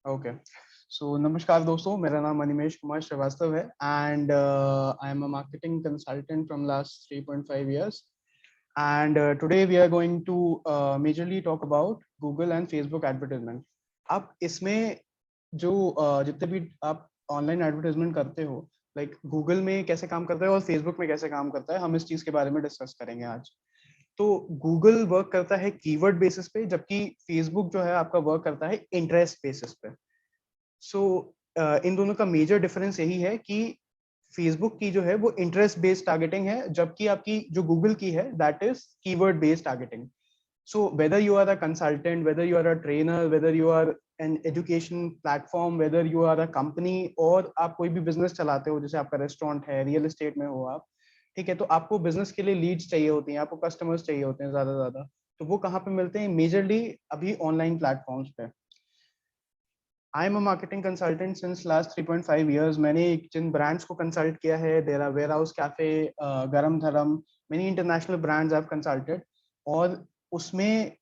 Okay, सो नमस्कार दोस्तों, मेरा नाम अनिमेश कुमार श्रीवास्तव है and I am a marketing consultant from last 3.5 years and today we are going to majorly talk about Google and Facebook advertisement. अब इसमें जो जितने भी आप ऑनलाइन एडवर्टाइजमेंट करते हो, लाइक गूगल में कैसे काम करता है और फेसबुक में कैसे काम करता है, हम इस चीज के बारे में डिस्कस करेंगे आज। तो गूगल वर्क करता है कीवर्ड बेसिस पे, जबकि फेसबुक जो है आपका वर्क करता है इंटरेस्ट बेसिस पे। सो इन दोनों का मेजर डिफरेंस यही है कि फेसबुक की जो है वो इंटरेस्ट बेस्ड टारगेटिंग है, जबकि आपकी जो गूगल की है that is keyword based targeting. So whether you are a consultant, whether you are a trainer, whether you are an education platform, whether you are a company, और आप कोई भी बिजनेस चलाते हो, जैसे आपका रेस्टोरेंट है, रियल एस्टेट में हो आप, ठीक है, तो आपको बिजनेस के लिए लीड्स चाहिए होती हैं, आपको कस्टमर्स चाहिए होते हैं ज्यादा। तो वो कहाँ पे मिलते हैं? मेजरली अभी ऑनलाइन प्लेटफॉर्म्स पे। I am a marketing consultant since last 3.5 years। मैंने जिन ब्रांड्स को कंसल्ट किया है, there are Warehouse Cafe, Garam Dharam, many international brands I have consulted. और उसमें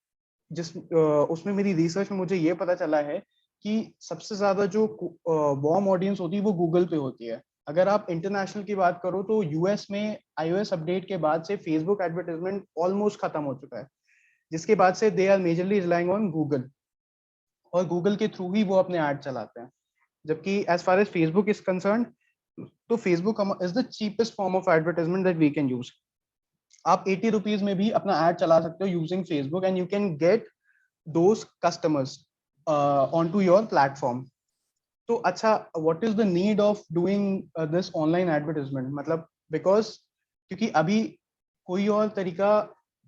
उसमें मेरी रिसर्च में मुझे ये पता चला है कि सबसे ज्यादा जो वार्म ऑडियंस होती है वो गूगल पे होती है। अगर आप इंटरनेशनल की बात करो तो यूएस में iOS अपडेट के बाद से फेसबुक एडवर्टाइजमेंट ऑलमोस्ट खत्म हो चुका है, जिसके बाद से they are majorly relying on Google, और गूगल के थ्रू ही वो अपने ऐड चलाते हैं। जबकि as far as Facebook is concerned, तो Facebook is the cheapest form of advertisement that we can use. आप 80 रुपीज में भी अपना ऐड चला सकते हो using Facebook, and you can get those customers on to your platform. तो अच्छा, what is the need of doing this online advertisement? मतलब बिकॉज क्योंकि अभी कोई और तरीका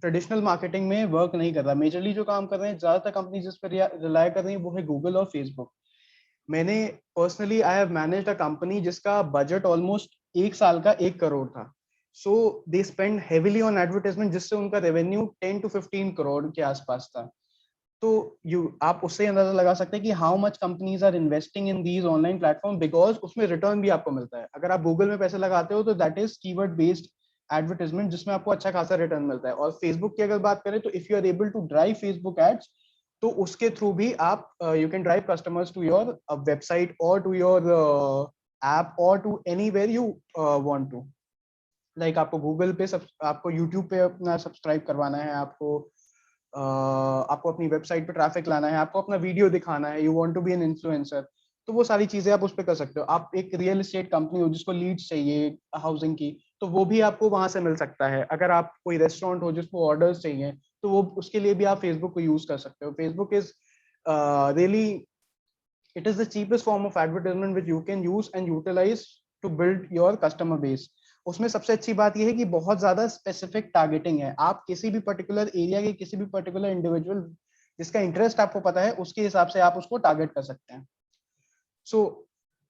ट्रेडिशनल मार्केटिंग में वर्क नहीं कर रहा। मेजरली जो काम कर रहे हैं, ज्यादातर कंपनी जिस पर रिलाय कर रही है वो है गूगल और फेसबुक। मैंने personally I have managed a company जिसका बजट ऑलमोस्ट एक साल का 1 करोड़ था। So they spend heavily on advertisement, जिससे उनका रेवेन्यू 10 to 15 करोड़ के आसपास था। तो आप उससे अंदाजा लगा सकते हैं कि how much companies are investing in these online platform, because उसमें रिटर्न भी आपको मिलता है। अगर आप गूगल में पैसे लगाते हो तो that is keyword based advertisement, जिसमें आपको अच्छा खासा रिटर्न मिलता है। और फेसबुक की अगर बात करें तो if you are able to drive Facebook ads, तो उसके थ्रू भी आप you can drive customers to your website और टू योर ऐप और to anywhere you want to. Like आपको गूगल पे आपको यूट्यूब पे अपना सब्सक्राइब करवाना है, आपको अपनी वेबसाइट पे ट्रैफिक लाना है, आपको अपना वीडियो दिखाना है, you want to be an influencer, तो वो सारी चीजें आप उस पर कर सकते हो। आप एक रियल एस्टेट कंपनी हो जिसको लीड्स चाहिए हाउसिंग की, तो वो भी आपको वहां से मिल सकता है। अगर आप कोई रेस्टोरेंट हो जिसको ऑर्डर्स चाहिए, तो वो उसके लिए भी आप फेसबुक को यूज कर सकते हो। Facebook is really, it is the cheapest form of advertisement which you can use and utilize to build your customer base। उसमें सबसे अच्छी बात यह है कि बहुत ज्यादा स्पेसिफिक टारगेटिंग है। आप किसी भी पर्टिकुलर एरिया के किसी भी पर्टिकुलर इंडिविजुअल जिसका इंटरेस्ट आपको पता है, उसके हिसाब से आप उसको टारगेट कर सकते हैं। So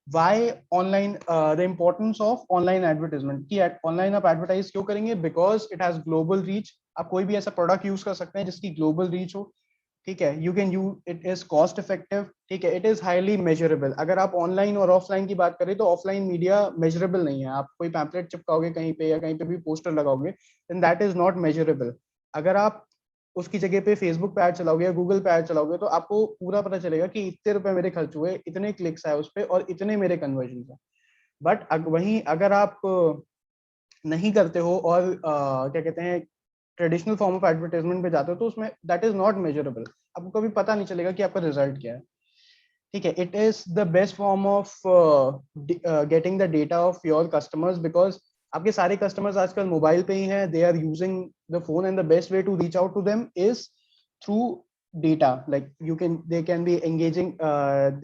why online, the importance of online advertisement, कि ऑनलाइन आप एडवर्टाइज क्यों करेंगे? Because it has global reach. आप कोई भी ऐसा प्रोडक्ट यूज कर सकते हैं जिसकी ग्लोबल रीच हो, ठीक है। You can use, it is cost effective, ठीक है। It is highly measurable. अगर आप ऑनलाइन और ऑफलाइन की बात करें तो ऑफलाइन मीडिया मेजरेबल नहीं है। आप कोई पैम्पलेट चिपकाओगे कहीं पे या कहीं पे भी पोस्टर लगाओगे, then that is not measurable. अगर आप उसकी जगह पे फेसबुक पे ऐड चलाओगे या गूगल पे ऐड चलाओगे, तो आपको पूरा पता चलेगा कि इतने रुपए मेरे खर्च हुए, इतने क्लिक्स आए उस पर और इतने मेरे कन्वर्जन है। बट वहीं अगर आप नहीं करते हो और क्या कहते हैं, ट्रेडिशनल फॉर्म ऑफ एडवर्टाइजमेंट पे जाते हो, तो उसमें दैट इज नॉट मेजरेबल। आपको कभी पता नहीं चलेगा कि आपका रिजल्ट क्या है, ठीक है। It is the best form of getting the data of your customers, because आपके सारे कस्टमर्स आजकल मोबाइल पे ही हैं, they are using the phone, and the best way to reach out to them is through data. Like they can be engaging,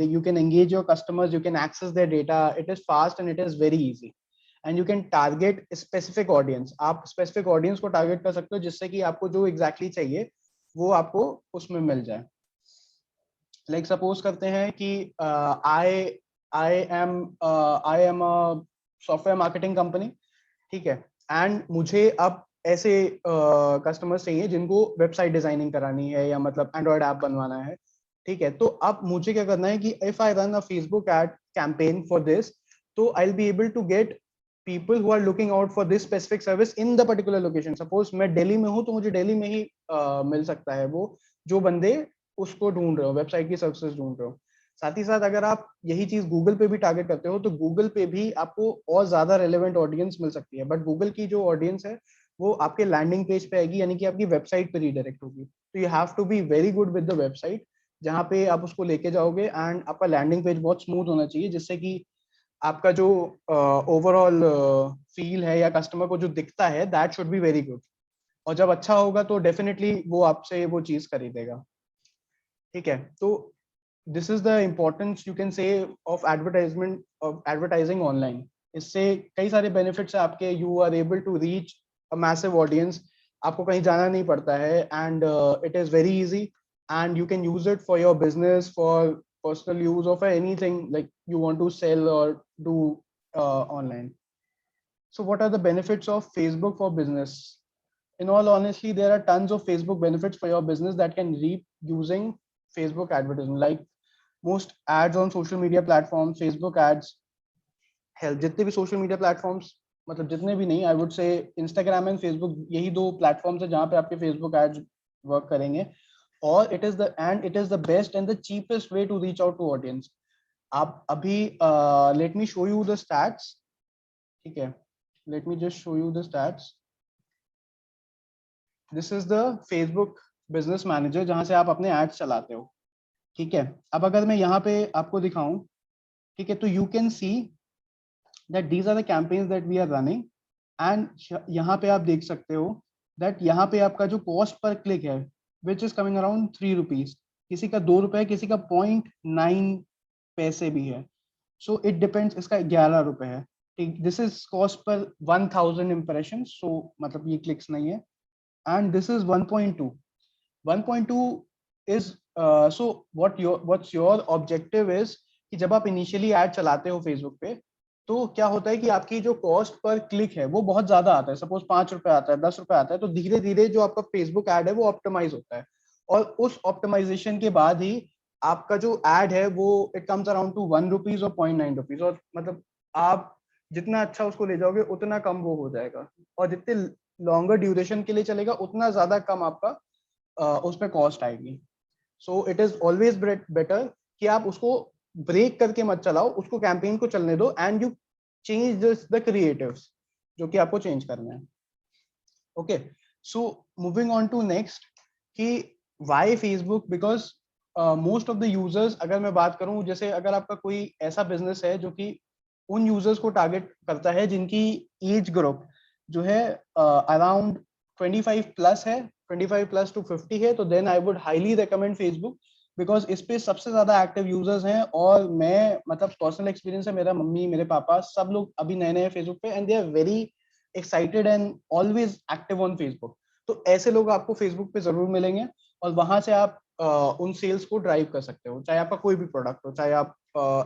you can engage your customers, you can access their data, it is fast and it is very easy, and you can target specific audience। आप specific audience को target कर सकते हो, जिससे कि आपको जो exactly चाहिए वो आपको उसमें मिल जाए। Like suppose करते हैं कि I am a software marketing company, ठीक है, एंड मुझे अब ऐसे कस्टमर्स चाहिए जिनको वेबसाइट डिजाइनिंग करानी है या मतलब एंड्रॉइड ऐप बनवाना है, ठीक है। तो अब मुझे क्या करना है कि if I run a Facebook ad campaign for this, तो I will be able to get people who are looking out for this specific service in the particular location। suppose मैं दिल्ली में हूँ तो मुझे दिल्ली में ही मिल सकता है वो जो बंदे उसको ढूंढ रहे हो, वेबसाइट की सर्विसेज ढूंढ रहे हो। साथ ही साथ अगर आप यही चीज गूगल पे भी टारगेट करते हो तो गूगल पे भी आपको और ज्यादा रेलेवेंट ऑडियंस मिल सकती है, बट गूगल की जो ऑडियंस है वो आपके लैंडिंग पेज पे आएगी, यानी कि आपकी वेबसाइट पे रीडायरेक्ट होगी। तो you have to be very good with the website जहाँ पे आप उसको लेके जाओगे, एंड आपका लैंडिंग पेज बहुत स्मूथ होना चाहिए, जिससे कि आपका जो ओवरऑल फील है या कस्टमर को जो दिखता है that should be very good. और जब अच्छा होगा तो डेफिनेटली वो आपसे वो चीज खरीदेगा। ठीक है, तो this is the importance you can say of advertisement, of advertising online. इससे कई सारे बेनिफिट्स है आपके, you are able to reach a massive audience, आपको कहीं जाना नहीं पड़ता है, and it is very easy, and you can use it for your business, for personal use, or for anything like you want to sell or do online. So what are the benefits of Facebook for business? In all honesty, there are tons of Facebook benefits for your business that can reap using Facebook advertising. Like most ads on social media platforms, Facebook ads help। जितने भी social media platforms, मतलब जितने भी नहीं, I would say Instagram and Facebook, यही दो platforms है जहाँ पे आपके Facebook ads work करेंगे। और it is the best and the cheapest way to reach out to audience। आप अभी let me show you the stats। ठीक है, let me just show you the stats। This is the Facebook business manager जहां से आप अपने ads चलाते हो। ठीक है, अब अगर मैं यहाँ पे आपको दिखाऊं, ठीक है, तो you can see that these are the campaigns that we are running, and यहाँ पे आप देख सकते हो दैट यहाँ पे आपका जो कॉस्ट पर क्लिक है विच इज कमिंग अराउंड ₹3, किसी का ₹2, किसी का 0.9 पैसे भी है। सो इट डिपेंड्स, इसका ₹11 है। ठीक, this is cost per 1000 impression, सो मतलब ये क्लिक्स नहीं है। And this is 1.2. 1.2 is so what's your objective is कि जब आप इनिशियली ऐड चलाते हो फेसबुक पे, तो क्या होता है कि आपकी जो कॉस्ट पर क्लिक है वो बहुत ज्यादा आता है। सपोज ₹5 आता है, ₹10 आता है, तो धीरे धीरे जो आपका फेसबुक ऐड है वो ऑप्टिमाइज होता है, और उस ऑप्टिमाइजेशन के बाद ही आपका जो ऐड है वो इट कम्स अराउंड टू ₹1 और ₹0.9। और मतलब आप जितना अच्छा उसको ले जाओगे उतना कम वो हो जाएगा, और जितने लॉन्गर ड्यूरेशन के लिए चलेगा उतना ज्यादा कम आपका उस पर कॉस्ट आएगी। So it is always better कि आप उसको ब्रेक करके मत चलाओ, उसको कैंपेन को चलने दो, and you change the creatives जो कि आपको चेंज करना है। Okay, so moving on to next कि why Facebook, because most of the users, अगर मैं बात करूं, जैसे अगर आपका कोई ऐसा बिजनेस है जो कि उन यूजर्स को टारगेट करता है जिनकी एज ग्रुप जो है अराउंड 25 प्लस है, 25 प्लस टू 50 है, तो then I would highly recommend Facebook, because इस पे सबसे ज्यादा एक्टिव यूजर्स हैं। और मैं मतलब पर्सनल एक्सपीरियंस है, मेरा मम्मी मेरे पापा सब लोग अभी नए नए फेसबुक पे, and they are very excited and always active on Facebook. तो ऐसे लोग आपको फेसबुक पे जरूर मिलेंगे, और वहां से आप उन सेल्स को ड्राइव कर सकते हो, चाहे आपका कोई भी प्रोडक्ट हो, चाहे आप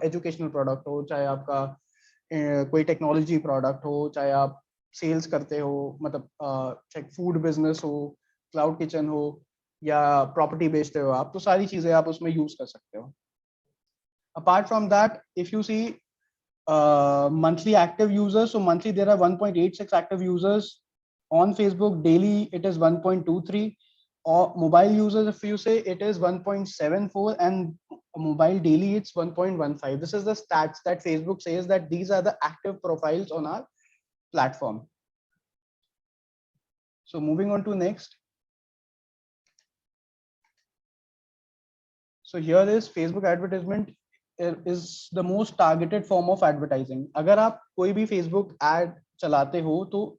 एजुकेशनल प्रोडक्ट हो, चाहे आपका कोई टेक्नोलॉजी प्रोडक्ट हो, चाहे आप सेल्स करते हो, मतलब चाहे फूड बिजनेस हो, क्लाउड किचन हो, या प्रॉपर्टी बेचते हो आप, तो सारी चीजें आप उसमें यूज कर सकते हो। Apart from that, if you see monthly active users, so monthly there are 1.86 active users on Facebook, daily it is 1.23, or mobile users if you say it is 1.74, and mobile daily it's 1.15. This is the stats that Facebook says that these are the active profiles on our platform. So moving on to next, so here is Facebook advertisement is the most targeted form of advertising। अगर आप कोई भी Facebook ad चलाते हो, तो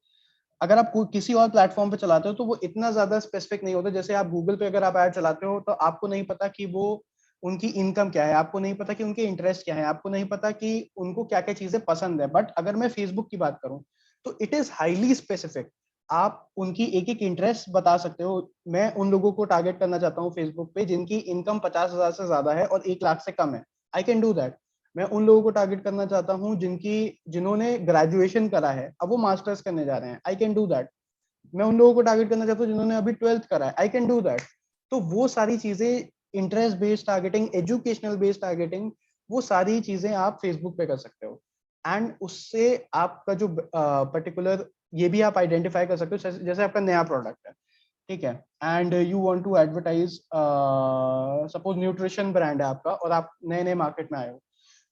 अगर आप किसी और प्लेटफॉर्म पे चलाते हो तो वो इतना ज्यादा स्पेसिफिक नहीं होता। जैसे आप गूगल पे अगर आप ऐड चलाते हो तो आपको नहीं पता कि वो उनकी इनकम क्या है, आपको नहीं पता कि उनके इंटरेस्ट क्या है, आपको नहीं पता कि उनको क्या क्या चीजें पसंद है। बट अगर मैं फेसबुक की बात करूं तो इट इज हाईली स्पेसिफिक, आप उनकी एक एक इंटरेस्ट बता सकते हो। मैं उन लोगों को टारगेट करना चाहता हूँ फेसबुक पे जिनकी इनकम 50,000 से ज्यादा है और 1 लाख से कम है, आई कैन डू दैट। मैं उन लोगों को टारगेट करना चाहता हूँ जिन्होंने ग्रेजुएशन करा है, अब वो मास्टर्स करने जा रहे हैं, आई कैन डू दैट। मैं उन लोगों को टारगेट करना चाहता हूँ जिन्होंने अभी 12th करा है, आई कैन डू दैट। तो वो सारी चीजें, interest based targeting, educational based targeting, वो सारी चीजें आप फेसबुक पे कर सकते हो। एंड उससे आपका जो पर्टिकुलर, ये भी आप आइडेंटिफाई कर सकते हो, जैसे आपका नया प्रोडक्ट है, ठीक है, and you want to advertise, suppose nutrition brand है आपका और आप नए नए मार्केट में आए हो,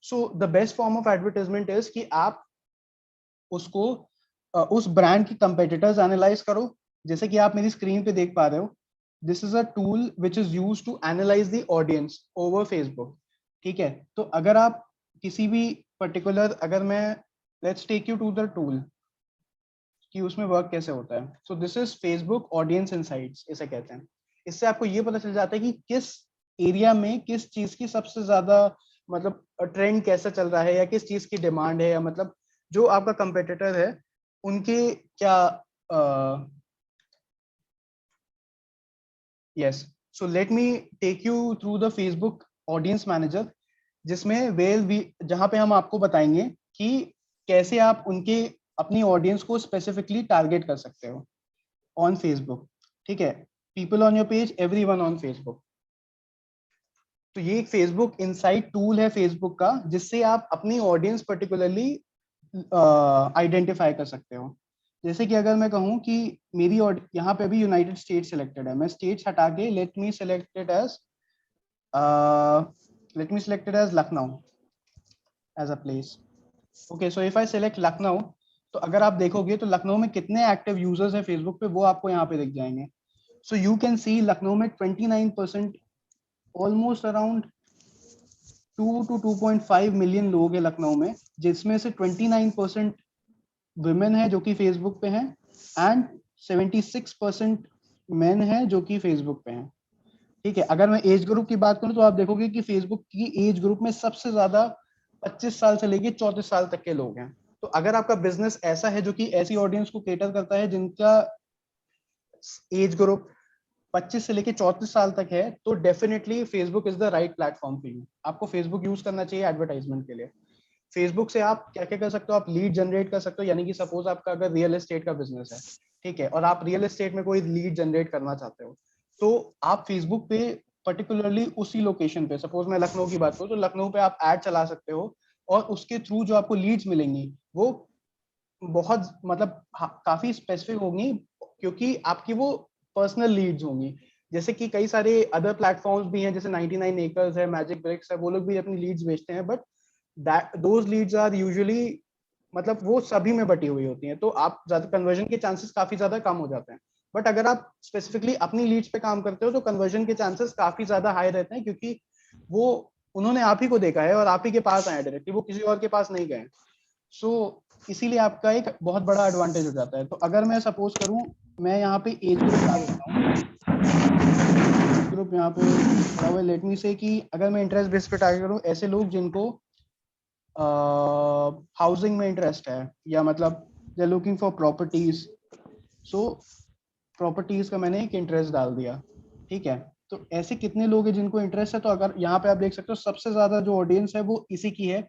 so the best form of advertisement is कि आप उसको उस ब्रांड की कंपेटिटर्स एनालाइज करो। जैसे कि आप मेरी स्क्रीन पे देख पा रहे हो, this is a tool which is use to analyse the audience over Facebook. ठीक है, तो अगर आप किसी भी पर्टिकुलर, अगर मैं, let's take you to the tool कि उसमें वर्क कैसे होता है। So this is Facebook audience insights, इसे कहते हैं। इससे आपको ये पता चल जाता है कि किस एरिया में किस चीज की सबसे ज्यादा मतलब ट्रेंड कैसा चल रहा है, या किस चीज की डिमांड है, या मतलब जो आपका कंपेटिटर है उनके क्या। Yes, so let me take you through the Facebook audience manager, जिसमें जहां पे हम आपको बताएंगे कि कैसे आप उनके अपनी ऑडियंस को स्पेसिफिकली टारगेट कर सकते हो ऑन फेसबुक। ठीक है, people on your page, everyone on Facebook. तो ये एक फेसबुक इनसाइट टूल है फेसबुक का, जिससे आप अपनी ऑडियंस पर्टिकुलरली आइडेंटिफाई कर सकते हो। जैसे कि अगर मैं कहूँ कि मेरी यहाँ पे अभी यूनाइटेड स्टेट सिलेक्टेड है, मैं स्टेट्स हटा के let me selected as Lucknow as a place. Okay, so if I select Lucknow, तो अगर आप देखोगे तो लखनऊ में कितने एक्टिव यूजर्स हैं फेसबुक पे, वो आपको यहाँ पे दिख जाएंगे। सो यू कैन सी लखनऊ में 29%, ऑलमोस्ट अराउंड 2 to 2.5 मिलियन लोग हैं लखनऊ में, जिसमें से 29% वुमेन है जो कि फेसबुक पे हैं, एंड 76% मेन है जो कि फेसबुक पे हैं। ठीक है, अगर मैं एज ग्रुप की बात करूं तो आप देखोगे कि फेसबुक की एज ग्रुप में सबसे ज्यादा 25 साल से लेके 34 साल तक के लोग हैं। तो अगर आपका बिजनेस ऐसा है जो कि ऐसी ऑडियंस को केटर करता है जिनका एज ग्रुप 25 से लेके 34 साल तक है, तो definitely Facebook is the right platform for you. आपको फेसबुक यूज करना चाहिए एडवर्टाइजमेंट के लिए। फेसबुक से आप क्या क्या कर सकते हो, आप लीड जनरेट कर सकते हो, यानी कि सपोज आपका अगर रियल एस्टेट का बिजनेस है, ठीक है, और आप रियल एस्टेट में कोई लीड जनरेट करना चाहते हो, तो आप फेसबुक पे पर्टिकुलरली उसी लोकेशन पे, सपोज मैं लखनऊ की बात करूँ तो लखनऊ पे आप ऐड चला सकते हो, और उसके थ्रू जो आपको लीड्स मिलेंगी वो बहुत मतलब काफी स्पेसिफिक होंगी, क्योंकि आपकी वो पर्सनल लीड्स होंगी। जैसे कि कई सारे अदर प्लेटफॉर्म्स भी हैं, जैसे 99 एकर्स है, मैजिक ब्रिक्स है, वो लोग भी अपनी लीड्स बेचते हैं, but those leads are usually मतलब वो सभी में बटी हुई होती हैं, तो आप ज्यादा कन्वर्जन के चांसेस काफी ज्यादा कम हो जाते हैं। बट अगर आप स्पेसिफिकली अपनी लीड्स पे काम करते हो तो कन्वर्जन के चांसेस काफी ज्यादा हाई रहते हैं, क्योंकि वो उन्होंने आप ही को देखा है और आप ही के पास आए डायरेक्टली, वो किसी और के पास नहीं गए। सो इसीलिए आपका एक बहुत बड़ा एडवांटेज हो जाता है। तो अगर मैं सपोज करूं, मैं यहाँ पे एज ग्रुप डाल देता हूँ, ग्रुप यहाँ पे लेट मी से कि अगर मैं इंटरेस्ट बेस पे टारगेट करूँ ऐसे लोग जिनको हाउसिंग में इंटरेस्ट है, या मतलब they are looking for properties, so properties का मैंने एक इंटरेस्ट डाल दिया। ठीक है, तो ऐसे कितने लोग हैं जिनको इंटरेस्ट है, तो अगर यहाँ पे आप देख सकते हो सबसे ज्यादा जो ऑडियंस है वो इसी की है,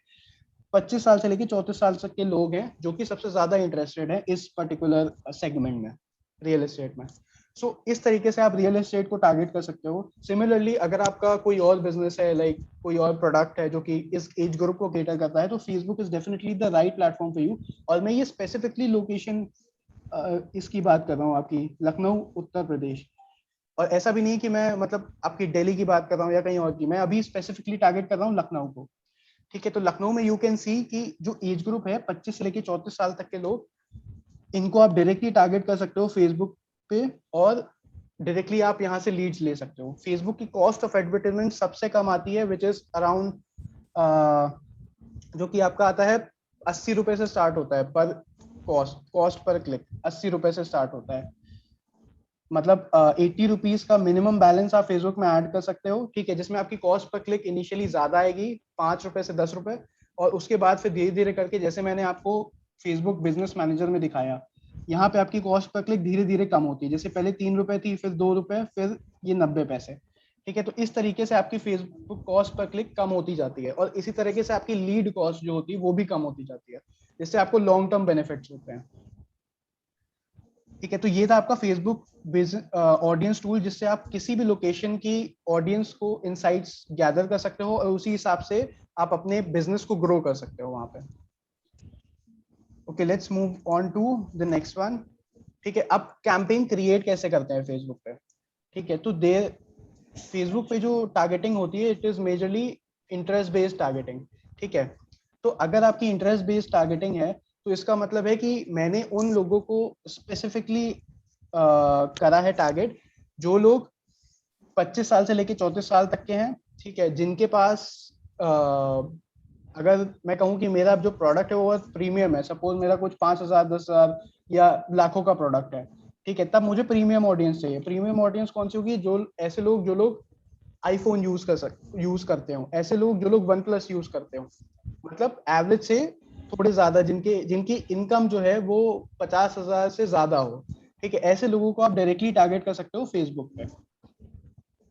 25 साल से लेकर 34 साल तक के लोग हैं जो कि सबसे ज्यादा इंटरेस्टेड है इस पर्टिकुलर सेगमेंट में, रियल एस्टेट में। सो इस तरीके से आप रियल एस्टेट को टारगेट कर सकते हो। सिमिलरली अगर आपका कोई और बिजनेस है, लाइक कोई और प्रोडक्ट है जो कि इस एज ग्रुप को केटर करता है, तो Facebook is definitely the right platform for you. और मैं ये स्पेसिफिकली लोकेशन इसकी बात कर रहा हूँ, आपकी लखनऊ उत्तर प्रदेश। और ऐसा भी नहीं कि मैं मतलब आपकी दिल्ली की बात कर रहा हूँ या कहीं और की, मैं अभी स्पेसिफिकली टारगेट कर रहा हूँ लखनऊ को। ठीक है, तो लखनऊ में यू कैन सी कि जो एज ग्रुप है 25 से लेकर 34 साल तक के लोग, इनको आप डायरेक्टली टारगेट कर सकते हो फेसबुक पे, और डायरेक्टली आप यहाँ से लीड्स ले सकते हो। फेसबुक की कॉस्ट ऑफ एडवर्टाइजमेंट सबसे कम आती है, विच इज अराउंड जो कि आपका आता है 80 रुपए से स्टार्ट होता है पर कॉस्ट पर क्लिक 80 रुपए से स्टार्ट होता है। मतलब 80 रुपीज का मिनिमम बैलेंस आप फेसबुक में ऐड कर सकते हो। ठीक है, जिसमें आपकी कॉस्ट पर क्लिक इनिशियली ज्यादा आएगी, 5 रुपए से 10 रुपए, और उसके बाद फिर धीरे धीरे करके, जैसे मैंने आपको फेसबुक बिजनेस मैनेजर में दिखाया, यहाँ पे आपकी कॉस्ट पर क्लिक धीरे धीरे कम होती है। जैसे पहले 3 रुपए थी, फिर 2 रुपए, फिर ये 90 पैसे। ठीक है, तो इस तरीके से आपकी फेसबुक कॉस्ट पर क्लिक कम होती जाती है, और इसी तरीके से आपकी लीड कॉस्ट जो होती है वो भी कम होती जाती है, जिससे आपको लॉन्ग टर्म बेनिफिट्स होते हैं। ठीक है, तो ये था आपका फेसबुक ऑडियंस टूल, जिससे आप किसी भी लोकेशन की ऑडियंस को इनसाइट्स गैदर कर सकते हो, और उसी हिसाब से आप अपने बिजनेस को ग्रो कर सकते हो वहां पे। Okay, let's move on to the next one. ठीक है, अब कैंपेन क्रिएट कैसे करते हैं फेसबुक पे, ठीक है, तो फेसबुक पे जो टारगेटिंग होती है it is majorly interest based targeting, ठीक है। तो अगर आपकी इंटरेस्ट बेस्ड टारगेटिंग है तो इसका मतलब है कि मैंने उन लोगों को स्पेसिफिकली करा है टारगेट जो लोग 25 साल से लेके 34 साल तक के हैं, ठीक है, जिनके पास अगर मैं कहूँ कि मेरा जो प्रोडक्ट है वो प्रीमियम है, सपोज मेरा कुछ 5,000 10,000 या लाखों का प्रोडक्ट है, ठीक है, तब मुझे प्रीमियम ऑडियंस चाहिए। प्रीमियम ऑडियंस कौन सी होगी? जो ऐसे लोग जो लोग आईफोन यूज करते हो, ऐसे लोग जो लोग वन प्लस यूज करते हो, मतलब एवरेज से थोड़े ज्यादा, जिनके जिनकी इनकम जो है वो 50,000 से ज्यादा हो, ठीक है, ऐसे लोगों को आप डायरेक्टली टारगेट कर सकते हो फेसबुक पे।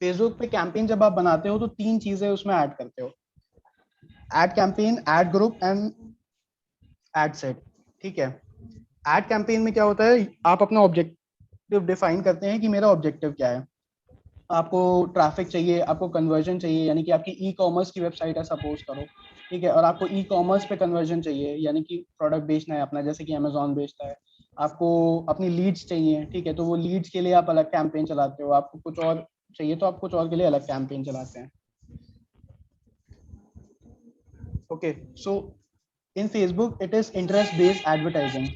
फेसबुक पे कैंपेन जब आप बनाते हो तो 3 चीजें उसमें ऐड करते हो, ad campaign, ad group and ad set, ठीक है। एड कैंपेन में क्या होता है, आप अपना ऑब्जेक्टिव डिफाइन करते हैं कि मेरा ऑब्जेक्टिव क्या है। आपको ट्रैफिक चाहिए, आपको कन्वर्जन चाहिए, यानी कि आपकी ई कॉमर्स की वेबसाइट है सपोज करो, ठीक है, और आपको ई कॉमर्स पे कन्वर्जन चाहिए, यानी कि प्रोडक्ट बेचना है अपना, जैसे कि अमेजोन बेचता है। आपको अपनी लीड्स चाहिए, ठीक है, तो वो लीड्स के लिए आप अलग कैंपेन चलाते हो। आपको कुछ और चाहिए तो आप कुछ और के लिए अलग कैंपेन चलाते हैं। Okay, so in Facebook it is interest based advertising.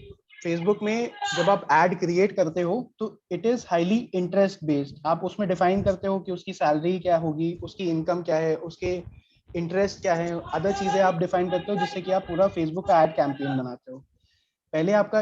Facebook में जब आप एड क्रिएट करते हो तो it is highly interest based. आप उसमें डिफाइन करते हो कि उसकी सैलरी क्या होगी, उसकी इनकम क्या है, उसके इंटरेस्ट क्या है, अदर चीजें आप डिफाइन करते हो, जिससे कि आप पूरा फेसबुक का एड कैंपेन बनाते हो। पहले आपका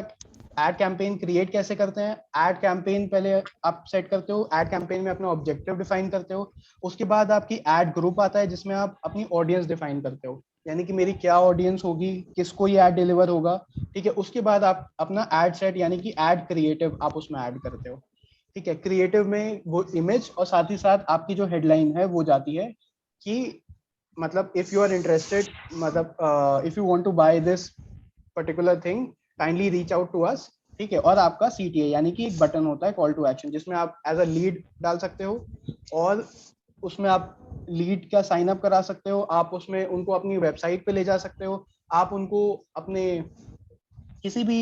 एड कैंपेन क्रिएट कैसे करते हैं? एड कैंपेन पहले आप सेट करते हो, एड कैंपेन में अपना ऑब्जेक्टिव डिफाइन करते हो। उसके बाद आपकी एड ग्रुप आता है जिसमें आप अपनी ऑडियंस डिफाइन करते हो, यानी कि मेरी क्या ऑडियंस होगी, किसको ये एड डिलीवर होगा, ठीक है। उसके बाद आप अपना एड सेट यानी कि एड क्रिएटिव आप उसमें ऐड करते हो, ठीक है। क्रिएटिव में वो इमेज और साथ ही साथ आपकी जो हेडलाइन है वो जाती है कि मतलब इफ यू आर इंटरेस्टेड, मतलब if you want to buy this particular thing kindly reach out to us, ठीक है। और आपका सीटीए यानी कि एक बटन होता है कॉल टू एक्शन, जिसमें आप एज अ लीड डाल सकते हो और उसमें आप लीड का साइन अप करा सकते हो। आप उसमें उनको अपनी वेबसाइट पे ले जा सकते हो। आप उनको अपने किसी भी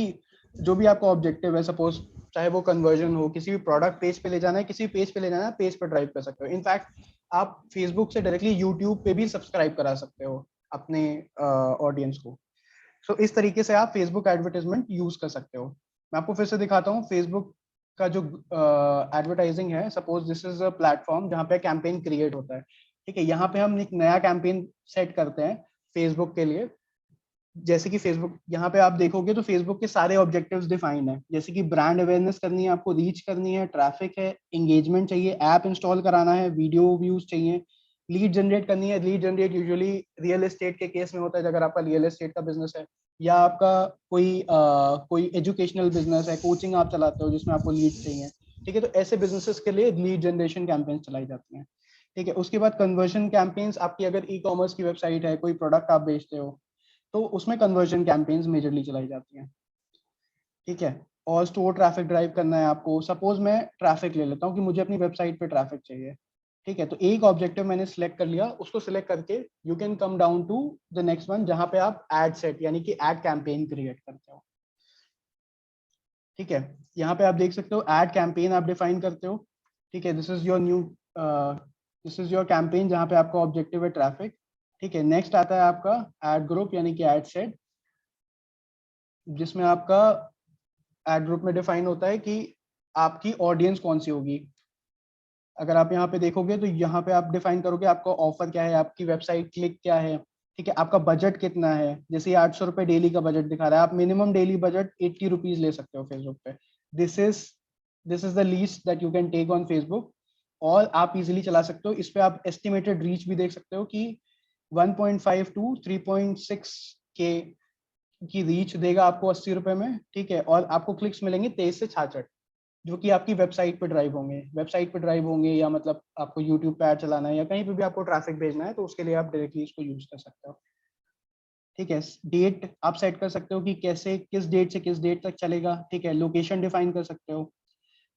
जो भी आपका ऑब्जेक्टिव है, सपोज चाहे वो कन्वर्जन हो, किसी भी प्रोडक्ट पेज पे ले जाना है, किसी भी पेज पे ले जाना है, पेज पे ड्राइव कर सकते हो। इनफैक्ट आप फेसबुक से डायरेक्टली यूट्यूब पे भी सब्सक्राइब करा सकते हो अपने ऑडियंस को। सो इस तरीके से आप फेसबुक एडवर्टाइजमेंट यूज कर सकते हो। मैं आपको फिर से दिखाता हूँ फेसबुक का जो एडवर्टाइजिंग है। Suppose this is a platform जहाँ पे कैंपेन क्रिएट होता है, ठीक है। यहाँ पे हम एक नया कैंपेन सेट करते हैं फेसबुक के लिए। जैसे कि फेसबुक यहाँ पे आप देखोगे तो फेसबुक के सारे ऑब्जेक्टिव्स डिफाइंड है, जैसे कि ब्रांड अवेयरनेस करनी है, आपको रीच करनी है, ट्रैफिक है, एंगेजमेंट चाहिए, ऐप इंस्टॉल कराना है, वीडियो व्यूज चाहिए, लीड जनरेट करनी है। Lead generate usually real estate के केस में होता है, अगर आपका रियल एस्टेट का बिजनेस है या आपका कोई एजुकेशनल बिजनेस है, कोचिंग आप चलाते हो जिसमें आपको लीड चाहिए, ठीक है। तो ऐसे बिजनेसेस के लिए लीड जनरेशन कैंपेन्स चलाई जाती हैं, ठीक है। उसके बाद कन्वर्जन कैंपेन्स, आपकी अगर ई कॉमर्स की वेबसाइट है, कोई प्रोडक्ट आप बेचते हो तो उसमें कन्वर्जन कैंपेन्स मेजरली चलाई जाती हैं, ठीक है। और स्टोर ट्रैफिक ड्राइव करना है आपको। सपोज मैं ट्रैफिक ले लेता हूँ कि मुझे अपनी वेबसाइट पे ट्रैफिक चाहिए, ठीक है। तो एक ऑब्जेक्टिव मैंने सिलेक्ट कर लिया, उसको सिलेक्ट करके you can come down to the next one, जहां पे आप एड सेट यानी कि एड कैंपेन क्रिएट करते हो, ठीक है। यहाँ पे आप देख सकते हो एड कैंपेन आप डिफाइन करते हो, ठीक है। दिस इज योर कैंपेन जहाँ पे आपका ऑब्जेक्टिव है ट्रैफिक, ठीक है। नेक्स्ट आता है आपका एड ग्रुप यानी कि एड सेट, जिसमें आपका एड ग्रुप में डिफाइन होता है कि आपकी ऑडियंस कौन सी होगी। अगर आप यहाँ पे देखोगे तो यहाँ पे आप डिफाइन करोगे आपका ऑफर क्या है, आपकी वेबसाइट क्लिक क्या है, ठीक है। आपका बजट कितना है, जैसे 800 रुपए डेली का बजट दिखा रहा है, आप मिनिमम डेली बजट 80 रुपीज ले सकते हो फेसबुक पे। This is this is the list that you can take on Facebook, और आप इजीली चला सकते हो। इस पे आप एस्टिमेटेड रीच भी देख सकते हो कि 1.5 टू 3.6 के की रीच देगा आपको 80 रुपए में, ठीक है। और आपको क्लिक्स मिलेंगे 23 से 66, जो कि आपकी वेबसाइट पे ड्राइव होंगे। वेबसाइट पे ड्राइव होंगे या मतलब आपको यूट्यूब पे ऐड चलाना है या कहीं पे भी आपको ट्रैफिक भेजना है, तो उसके लिए आप डायरेक्टली इसको यूज कर सकते हो, ठीक है। डेट आप सेट कर सकते हो कि कैसे किस डेट से किस डेट तक चलेगा, ठीक है। लोकेशन डिफाइन कर सकते हो,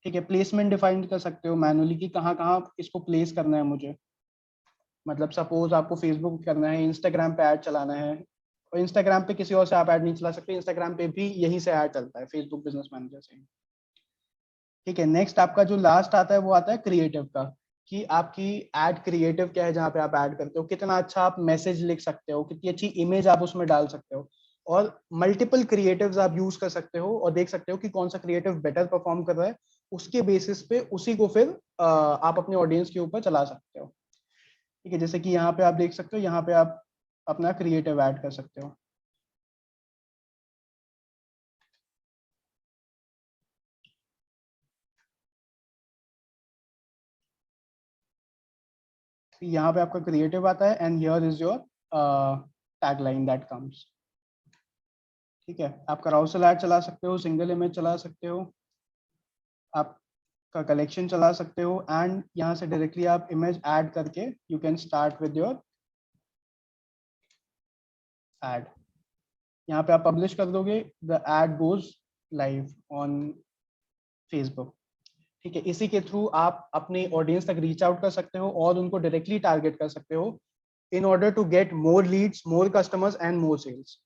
ठीक है। प्लेसमेंट डिफाइन कर सकते हो मैनुअली कि कहाँ कहाँ इसको प्लेस करना है मुझे। मतलब सपोज आपको फेसबुक करना है, इंस्टाग्राम पे ऐड चलाना है, और इंस्टाग्राम पे किसी और से आप ऐड नहीं चला सकते, इंस्टाग्राम पे भी यही से ऐड चलता है फेसबुक बिजनेस मैनेजर से। ठीक है, नेक्स्ट आपका जो लास्ट आता है वो आता है क्रिएटिव का, कि आपकी एड क्रिएटिव क्या है, जहाँ पे आप ऐड करते हो, कितना अच्छा आप मैसेज लिख सकते हो, कितनी अच्छी इमेज आप उसमें डाल सकते हो, और मल्टीपल क्रिएटिव्स आप यूज कर सकते हो और देख सकते हो कि कौन सा क्रिएटिव बेटर परफॉर्म कर रहा है, उसके बेसिस पे उसी को फिर आप अपने ऑडियंस के ऊपर चला सकते हो। ठीक है, जैसे कि यहाँ पे आप देख सकते हो, यहाँ पे आप अपना क्रिएटिव ऐड कर सकते हो। यहाँ पे आपका क्रिएटिव आता है and here is your tagline that comes. ठीक है, आप carousel ऐड चला सकते हो, सिंगल इमेज चला सकते हो, आपका कलेक्शन चला सकते हो, एंड यहाँ से डायरेक्टली आप इमेज ऐड करके you can start with your ad. यहाँ पे आप पब्लिश कर दोगे, the ad goes live on Facebook. ठीक है, इसी के थ्रू आप अपने ऑडियंस तक रीच आउट कर सकते हो और उनको डायरेक्टली टारगेट कर सकते हो in order to get more leads, more customers and more sales.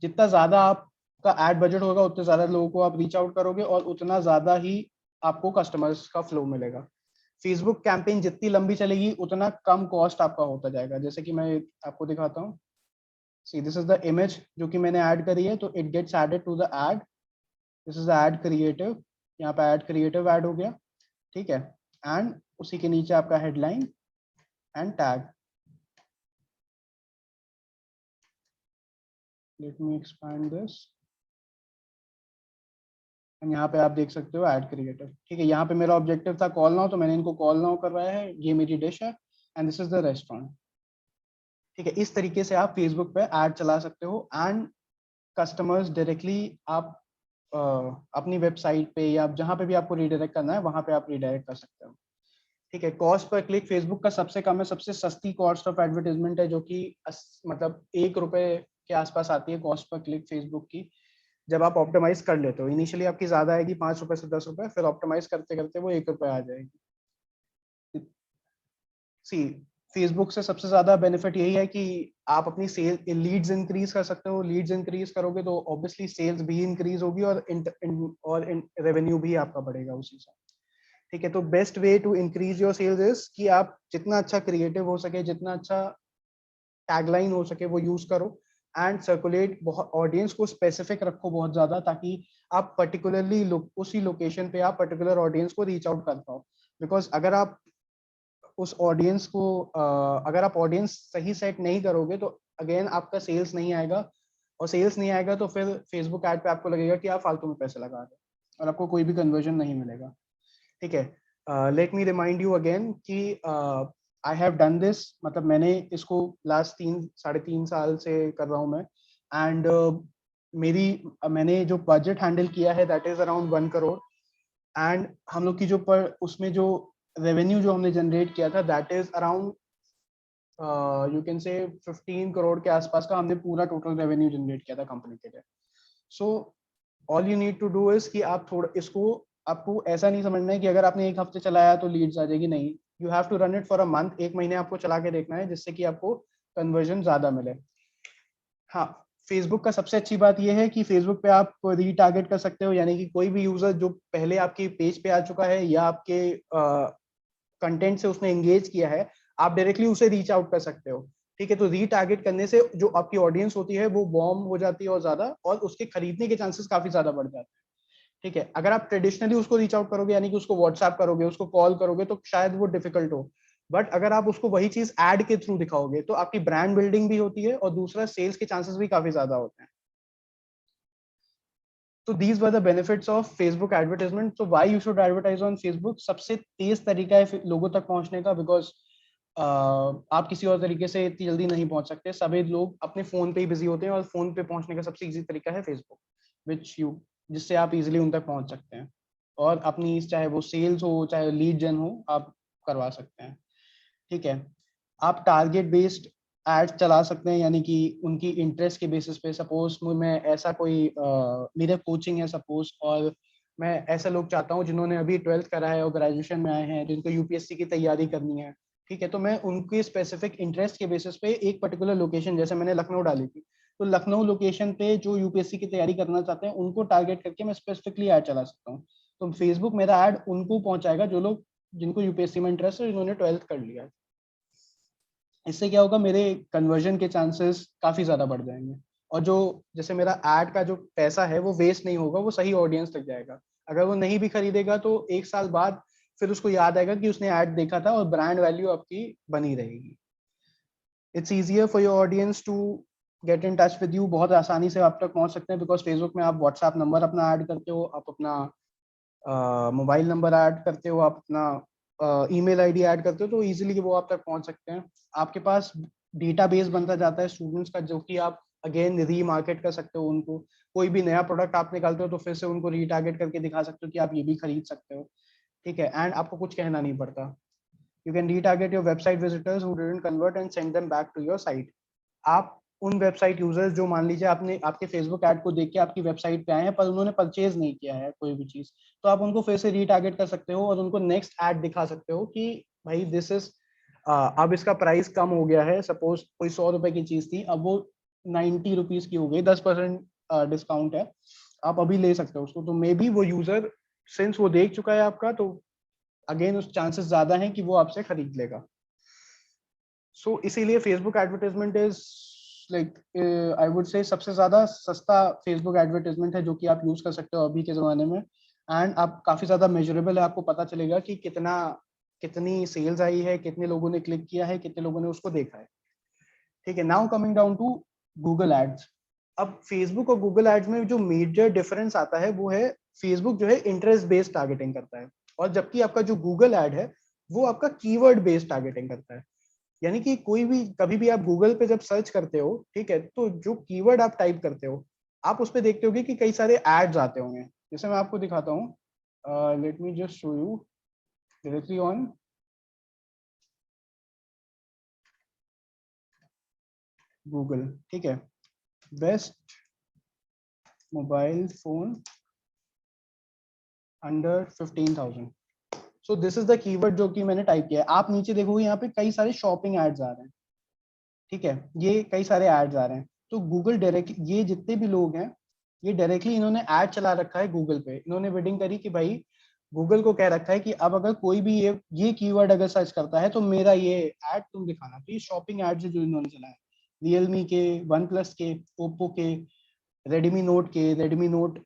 जितना ज्यादा आपका एड बजट होगा उतने ज्यादा लोगों को आप रीच आउट करोगे और उतना ज्यादा ही आपको कस्टमर्स का फ्लो मिलेगा। फेसबुक कैंपेन जितनी लंबी चलेगी उतना कम कॉस्ट आपका होता जाएगा। जैसे कि मैं आपको दिखाता हूँ, see this is the image जो कि मैंने ऐड करी है, तो it gets added to the ad, this is the ad creative, यहाँ पे एड क्रिएटिव ऐड हो गया। ठीक है, एंड उसी के नीचे आपका headline and tag. Let me expand this, यहाँ पे आप देख सकते हो ऐड क्रिएटिव। ठीक है, यहाँ पे मेरा ऑब्जेक्टिव था कॉल नाउ, तो मैंने इनको कॉल नाउ करवाया है, ये मेरी डिश है and this is the restaurant. ठीक है, इस तरीके से आप फेसबुक पे ऐड चला सकते हो एंड कस्टमर्स डायरेक्टली आप अपनी वेबसाइट पे या जहाँ पे भी आपको रीडायरेक्ट करना है वहाँ पे आप रीडायरेक्ट कर सकते हो। ठीक है, कॉस्ट पर क्लिक फेसबुक का सबसे कम है, सबसे सस्ती कॉस्ट ऑफ एडवर्टाइजमेंट है, जो कि मतलब ₹1 के आसपास आती है कॉस्ट पर क्लिक फेसबुक की। जब आप ऑप्टिमाइज कर लेते हो, इनिशियली आपकी ज्यादा आएगी ₹5 से ₹10, फिर ऑप्टिमाइज करते करते वो ₹1 आ जाएगी। सी फेसबुक से सबसे ज्यादा बेनिफिट यही है कि आप अपनी सेल लीड्स इंक्रीज कर सकते हो, लीड्स इंक्रीज करोगे तो ऑब्वियसली सेल्स भी इंक्रीज होगी और रेवेन्यू भी आपका बढ़ेगा उसी से। ठीक है, तो best way to increase your sales is कि आप जितना अच्छा क्रिएटिव हो सके, जितना अच्छा टैगलाइन हो सके वो यूज करो एंड सर्कुलेट, बहुत ऑडियंस को स्पेसिफिक रखो बहुत ज्यादा, ताकि आप पर्टिकुलरली उसी लोकेशन पे आप पर्टिकुलर ऑडियंस को रीच आउट कर पाओ। बिकॉज अगर आप उस ऑडियंस को अगर आप ऑडियंस सही सेट नहीं करोगे तो अगेन आपका सेल्स नहीं आएगा, और सेल्स नहीं आएगा तो फिर फेसबुक ऐड पे आपको लगेगा कि आप फालतू में पैसे लगा रहे हो और आपको कोई भी कन्वर्जन नहीं मिलेगा। ठीक है, let me remind you again कि आई हैव डन दिस, मतलब मैंने इसको लास्ट 3 साढ़े 3 साल से कर रहा हूँ मैं, एंड मेरी मैंने जो बजट हैंडल किया है that is around 1 crore, and हम लोग की जो पर उसमें जो रेवेन्यू जो हमने जनरेट किया था that is around you can से 15 करोड़ के आसपास का हमने पूरा टोटल रेवेन्यू जनरेट किया था कंपनी के लिए। So all you need to do is कि आप थोड़ा इसको, आपको ऐसा नहीं समझना है कि अगर आपने एक हफ्ते चलाया तो लीड्स आ जाएगी, नहीं, you have to run it for a month, 1 महीने आपको चला के देखना है जिससे कि आपको कन्वर्जन ज्यादा मिले। हाँ, फेसबुक का सबसे अच्छी बात यह है कि फेसबुक पे आप रीटारगेट कर सकते हो, यानी कि कोई भी यूजर जो पहले आपके पेज पे आ चुका है या आपके कंटेंट से उसने एंगेज किया है, आप डायरेक्टली उसे रीच आउट कर सकते हो। ठीक है, तो रीटारगेट करने से जो आपकी ऑडियंस होती है वो वार्म हो जाती है और ज्यादा, और उसके खरीदने के चांसेस काफी ज्यादा बढ़ जाते हैं। ठीक है, अगर आप ट्रेडिशनली उसको रीच आउट करोगे, यानी कि उसको व्हाट्सएप करोगे, उसको कॉल करोगे, तो शायद वो डिफिकल्ट हो, बट अगर आप उसको वही चीज एड के थ्रू दिखाओगे तो आपकी ब्रांड बिल्डिंग भी होती है और दूसरा सेल्स के चांसेस भी काफी ज्यादा होते हैं। तो these were the benefits of Facebook advertisement. तो why you should advertise on Facebook? सबसे तेज तरीका है लोगों तक पहुंचने का, बिकॉज आप किसी और तरीके से इतनी जल्दी नहीं पहुंच सकते, सभी लोग अपने फोन पे ही बिजी होते हैं और फोन पे पहुंचने का सबसे इजी तरीका है फेसबुक, विच यू जिससे आप इजीली उन तक पहुंच सकते हैं और अपनी चाहे वो सेल्स हो चाहे लीड जन हो आप करवा सकते हैं। ठीक है, आप टारगेट बेस्ड एड चला सकते हैं, यानी कि उनकी इंटरेस्ट के बेसिस पे, सपोज मैं ऐसा कोई मेरा कोचिंग है सपोज, और मैं ऐसे लोग चाहता हूँ जिन्होंने अभी 12th करा है और ग्रेजुएशन में आए हैं, जिनको यूपीएससी की तैयारी करनी है। ठीक है, तो मैं उनके स्पेसिफिक इंटरेस्ट के बेसिस पे एक पर्टिकुलर लोकेशन, जैसे मैंने लखनऊ डाली थी, तो लखनऊ लोकेशन पे जो यूपीएससी की तैयारी करना चाहते हैं उनको टारगेट करके मैं स्पेसिफिकली ऐड चला सकता हूँ। तो फेसबुक मेरा ऐड उनको पहुंचाएगा जो लोग जिनको यूपीएससी में इंटरेस्ट है, जिन्होंने 12th कर लिया। इससे क्या होगा, मेरे कन्वर्जन के चांसेस काफी ज्यादा बढ़ जाएंगे, और जो जैसे मेरा ऐड का जो पैसा है वो वेस्ट नहीं होगा, वो सही ऑडियंस तक जाएगा। अगर वो नहीं भी खरीदेगा तो 1 साल बाद फिर उसको याद आएगा कि उसने ऐड देखा था, और ब्रांड वैल्यू आपकी बनी रहेगी। It's easier for your audience to get in touch with you, बहुत आसानी से आप तक पहुंच सकते हैं, बिकॉज फेसबुक में आप व्हाट्सएप नंबर अपना ऐड करते हो, आप अपना मोबाइल नंबर ऐड करते हो, आप अपना ईमेल आईडी ऐड करते हो, तो इजीली वो आप तक पहुंच सकते हैं। आपके पास डेटाबेस बनता जाता है स्टूडेंट्स का, जो कि आप अगेन रीमार्केट कर सकते हो उनको। कोई भी नया प्रोडक्ट आप निकालते हो तो फिर से उनको रीटारगेट करके दिखा सकते हो कि आप ये भी खरीद सकते हो, ठीक है। एंड आपको कुछ कहना नहीं पड़ता। You can retarget your website visitors who didn't convert and send them back to your site. आप उन वेबसाइट यूजर्स जो मान लीजिए आपने आपके फेसबुक ऐड को देख के आपकी वेबसाइट पे आए हैं पर उन्होंने परचेज नहीं किया है कोई भी चीज, तो आप उनको फिर से रीटारगेट कर सकते हो और उनको नेक्स्ट ऐड दिखा सकते हो कि भाई दिस इज अब इसका प्राइस कम हो गया है। सपोज कोई 100 रुपए की चीज थी, अब वो 90 रुपीज की हो गई, 10% डिस्काउंट है, आप अभी ले सकते हो उसको। तो मे बी वो यूजर सिंस वो देख चुका है आपका, तो अगेन उस चांसेस ज्यादा हैं कि वो आपसे खरीद लेगा। सो इसीलिए Facebook advertisement is like I would say सबसे ज्यादा सस्ता फेसबुक एडवर्टाइजमेंट है जो कि आप यूज कर सकते हो अभी के जमाने में। एंड आप काफी ज्यादा मेजरेबल है, आपको पता चलेगा कि कितनी सेल्स आई है, कितने लोगों ने क्लिक किया है, कितने लोगों ने उसको देखा है, ठीक है। Now coming down to Google ads. अब फेसबुक और गूगल एड्स में जो मेजर डिफरेंस आता है वो है, फेसबुक जो है इंटरेस्ट बेस्ड टारगेटिंग करता है, और जबकि आपका जो गूगल ऐड है वो आपका कीवर्ड बेस्ड टारगेटिंग करता है। यानी कि कोई भी कभी भी आप गूगल पे जब सर्च करते हो, ठीक है, तो जो कीवर्ड आप टाइप करते हो आप उस पे देखते होगे कि कई सारे एड्स आते होंगे। जैसे मैं आपको दिखाता हूँ, late me just show you directly on Google, ठीक है। Best mobile phone under 15,000। So this is the keyword जो कि मैंने टाइप किया है। आप नीचे देखोगे यहाँ पे कई सारे शॉपिंग एड्स आ रहे हैं, ठीक है, ये कई सारे एड्स आ रहे हैं। तो गूगल डायरेक्ट, ये जितने भी लोग हैं ये डायरेक्टली इन्होंने ऐड चला रखा है गूगल पे, इन्होंने बिडिंग करी कि भाई गूगल को कह रखा है कि अब अगर कोई भी ये कीवर्ड अगर सर्च करता है तो मेरा ये ऐड तुम दिखाना। तो ये शॉपिंग एड्स जो इन्होंने चलाया, रियलमी के, वन प्लस के, ओप्पो के, रेडमी नोट के, रेडमी नोट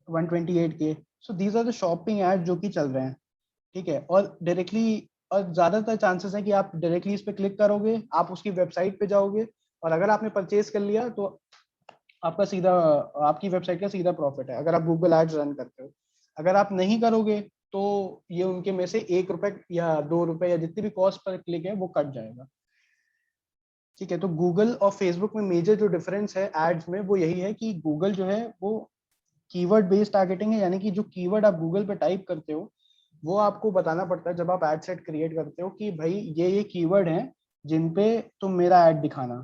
128 के। So these are the shopping ads जो कि चल रहे हैं, ठीक है। और डायरेक्टली, और ज्यादातर चांसेस है कि आप डायरेक्टली इस पे क्लिक करोगे, आप उसकी वेबसाइट पे जाओगे, और अगर आपने परचेज कर लिया तो आपका सीधा, आपकी वेबसाइट का सीधा प्रॉफिट है अगर आप गूगल एड्स रन करते हो। अगर आप नहीं करोगे तो ये उनके में से 1 रुपए या 2 रुपए या जितनी भी कॉस्ट पर क्लिक है वो कट जाएगा, ठीक है। तो गूगल और फेसबुक में मेजर जो डिफरेंस है एड्स में वो यही है कि गूगल जो है वो कीवर्ड बेस्ड टारगेटिंग है, यानी कि जो कीवर्ड आप गूगल पे टाइप करते हो वो आपको बताना पड़ता है जब आप एड सेट क्रिएट करते हो कि भाई ये कीवर्ड हैं जिन पे तुम मेरा ऐड दिखाना,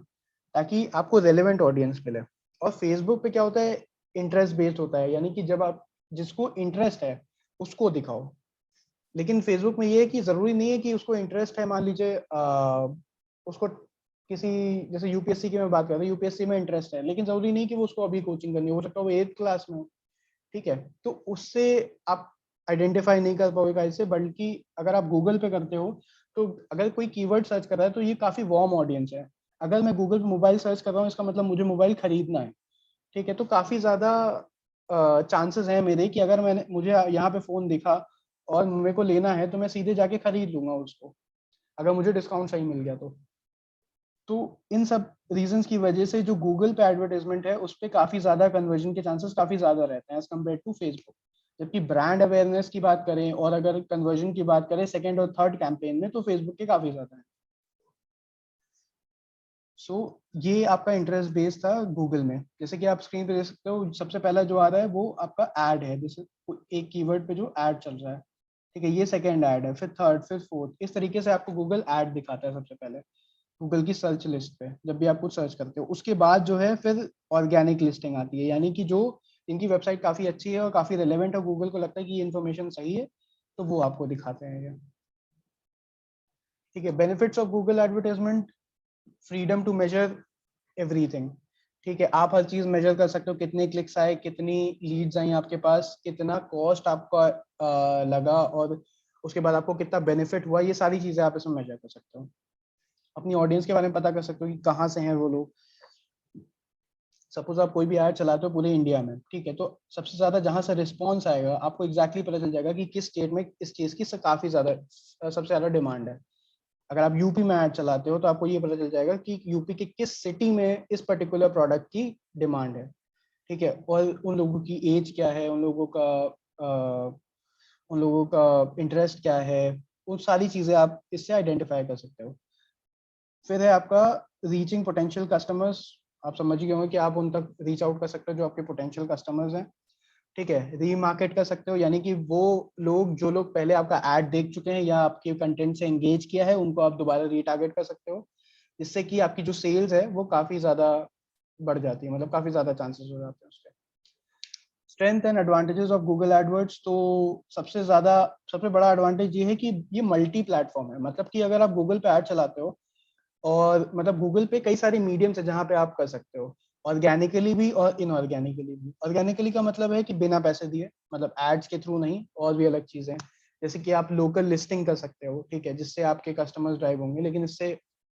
ताकि आपको रेलेवेंट ऑडियंस मिले। और फेसबुक पे क्या होता है, इंटरेस्ट बेस्ड होता है, यानी कि जब आप जिसको इंटरेस्ट है उसको दिखाओ। लेकिन फेसबुक में ये है कि जरूरी नहीं है कि उसको इंटरेस्ट है, मान लीजिए उसको किसी, जैसे यूपीएससी की मैं बात कर रहा हूँ, यूपीएससी में इंटरेस्ट है लेकिन जरूरी नहीं कि वो उसको अभी कोचिंग करनी हो सकता है वो 8th क्लास में, ठीक है। तो उससे आप आइडेंटिफाई नहीं कर पाओगे कैसे, बल्कि अगर आप गूगल पे करते हो तो अगर कोई कीवर्ड सर्च कर रहा है तो ये काफी वार्म ऑडियंस है। अगर मैं गूगल पे मोबाइल सर्च कर रहा हूँ इसका मतलब मुझे मोबाइल खरीदना है, ठीक है। तो काफी ज्यादा चांसेस हैं मेरे कि अगर मैंने मुझे यहाँ पे फोन दिखा और मेरे को लेना है तो मैं सीधे जाके खरीद लूंगा उसको, अगर मुझे डिस्काउंट सही मिल गया तो इन सब रीजंस की वजह से जो गूगल पे एडवर्टाइजमेंट है उस पर काफी ज्यादा कन्वर्जन के चांसेस काफी ज्यादा रहते हैं एज कम्पेयर टू फेसबुक। जबकि ब्रांड अवेयरनेस की बात करें और अगर कन्वर्जन की बात करें सेकंड और थर्ड कैंपेन में तो फेसबुक के काफी ज्यादा है। सो ये आपका इंटरेस्ट बेस था गूगल में। जैसे कि आप स्क्रीन पे देख सकते हो सबसे पहला जो आ रहा है वो आपका ऐड है, जैसे एक कीवर्ड पे जो ऐड चल रहा है, ठीक है, ये सेकंड ऐड है, फिर थर्ड, फिर फोर्थ, इस तरीके से आपको गूगल ऐड दिखाता है सबसे पहले गूगल की सर्च लिस्ट पे जब भी आप कुछ सर्च करते हो। उसके बाद जो है फिर ऑर्गेनिक लिस्टिंग आती है, यानी कि जो इनकी वेबसाइट काफी अच्छी है और काफी रिलेवेंट है, गूगल को लगता है कि ये इन्फॉर्मेशन सही है तो वो आपको दिखाते हैं ये, ठीक है। Benefits of Google advertisement, freedom to measure everything, ठीक है, आप हर चीज मेजर कर सकते हो, कितने क्लिक्स आए, कितनी लीड्स आई आपके पास, कितना कॉस्ट आपका लगा, और उसके बाद आपको कितना बेनिफिट हुआ, ये सारी चीजें आप इसमें मेजर कर सकते हो। अपनी ऑडियंस के बारे में पता कर सकते हो कि कहाँ से हैं वो लोग। सपोज आप कोई भी ऐड चलाते हो पूरे इंडिया में, ठीक है, तो सबसे ज्यादा जहां से रिस्पॉन्स आएगा आपको एग्जैक्टली पता चल जाएगा कि किस स्टेट में इस चीज की काफी ज्यादा सबसे ज्यादा डिमांड है। अगर आप यूपी में ऐड चलाते हो तो आपको ये पता चल जाएगा कि यूपी के किस सिटी में इस पर्टिकुलर प्रोडक्ट की डिमांड है। ठीक है, और उन लोगों की एज क्या है, उन लोगों का इंटरेस्ट क्या है, वो सारी चीजें आप इससे आइडेंटिफाई कर सकते हो। फिर है आपका रीचिंग पोटेंशियल कस्टमर्स। आप समझ गए होंगे कि आप उन तक रीच आउट कर सकते हो जो आपके पोटेंशियल कस्टमर्स हैं। ठीक है, रीमार्केट कर सकते हो, यानी कि वो लोग जो लोग पहले आपका ऐड देख चुके हैं या आपके कंटेंट से एंगेज किया है उनको आप दोबारा रीटारगेट कर सकते हो, जिससे कि आपकी जो सेल्स है वो काफी ज्यादा बढ़ जाती है, मतलब काफी ज्यादा चांसेस हो जाते हैं उसके। Strength and advantages of Google AdWords, तो सबसे बड़ा एडवांटेज ये है कि ये मल्टी प्लेटफॉर्म है। मतलब कि अगर आप गूगल पे ऐड चलाते हो, और मतलब गूगल पे कई सारे मीडियम्स है जहाँ पे आप कर सकते हो, ऑर्गेनिकली भी और इनऑर्गेनिकली भी। ऑर्गेनिकली का मतलब है कि बिना पैसे दिए, मतलब एड्स के थ्रू नहीं, और भी अलग चीजें हैं, जैसे कि आप लोकल लिस्टिंग कर सकते हो, ठीक है, जिससे आपके कस्टमर्स ड्राइव होंगे, लेकिन इससे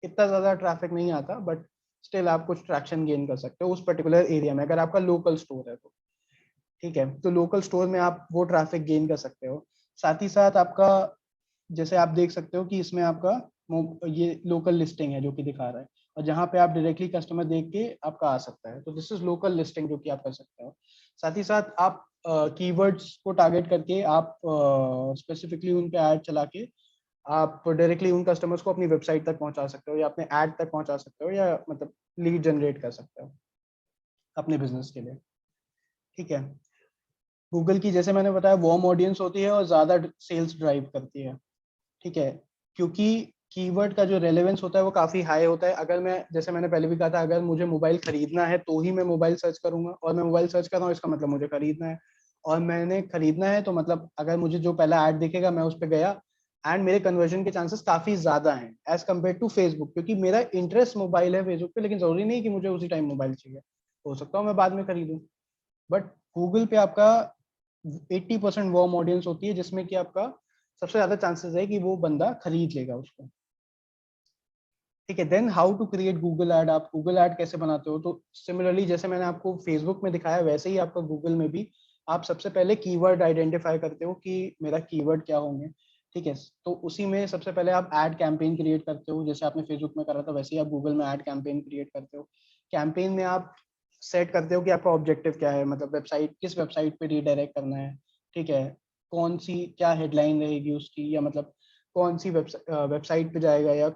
इतना ज्यादा ट्रैफिक नहीं आता, बट स्टिल आप कुछ ट्रैक्शन गेन कर सकते हो उस पर्टिकुलर एरिया में, अगर आपका लोकल स्टोर है तो। ठीक है, तो लोकल स्टोर में आप वो ट्रैफिक गेन कर सकते हो। साथ ही साथ आपका, जैसे आप देख सकते हो कि इसमें आपका ये लोकल लिस्टिंग है जो कि दिखा रहा है, और जहाँ पे आप डायरेक्टली कस्टमर देख के आपका आ सकता है, तो दिस इज लोकल लिस्टिंग जो कि आप कर सकते हो। साथ ही साथ आप कीवर्ड्स को टारगेट करके आप स्पेसिफिकली उन पे ऐड चला के आप डायरेक्टली उन कस्टमर्स को अपनी वेबसाइट तक पहुंचा सकते हो, या अपने ऐड तक पहुंचा सकते हो, या मतलब लीड जनरेट कर सकते हो अपने बिजनेस के लिए। ठीक है, गूगल की जैसे मैंने बताया वार्म ऑडियंस होती है और ज्यादा सेल्स ड्राइव करती है। ठीक है, क्योंकि कीवर्ड का जो रेलेवेंस होता है वो काफी हाई होता है। अगर मैं, जैसे मैंने पहले भी कहा था, अगर मुझे मोबाइल खरीदना है तो ही मैं मोबाइल सर्च करूंगा, और मैं मोबाइल सर्च कर रहा हूँ इसका मतलब मुझे खरीदना है, और मैंने खरीदना है तो मतलब अगर मुझे जो पहला ऐड दिखेगा मैं उस पर गया, एंड मेरे कन्वर्जन के चांसेस काफी ज्यादा हैं एज कम्पेयर टू फेसबुक, क्योंकि मेरा इंटरेस्ट मोबाइल है फेसबुक पे, लेकिन जरूरी नहीं कि मुझे उसी टाइम मोबाइल चाहिए, हो सकता है मैं बाद में खरीदूं। बट गूगल पे आपका 80% वार्म ऑडियंस होती है, जिसमें कि आपका सबसे ज्यादा चांसेस है कि वो बंदा खरीद लेगा उसको। ठीक है, then how to create Google ad. आप गूगल ऐड कैसे बनाते हो, तो सिमिलरली जैसे मैंने आपको फेसबुक में दिखाया वैसे ही आपका गूगल में भी आप सबसे पहले कीवर्ड आइडेंटिफाई करते हो कि मेरा कीवर्ड क्या होंगे। ठीक है, तो उसी में सबसे पहले आप ऐड कैंपेन क्रिएट करते हो, जैसे आपने फेसबुक में करा था वैसे ही आप गूगल में ऐड कैंपेन क्रिएट करते हो। कैंपेन में आप सेट करते हो कि आपका ऑब्जेक्टिव क्या है, मतलब वेबसाइट, किस वेबसाइट पे रीडायरेक्ट करना है। ठीक है, कौन सी क्या हेडलाइन रहेगी उसकी, या मतलब कौन सी वेबसाइट पे जाएगा, या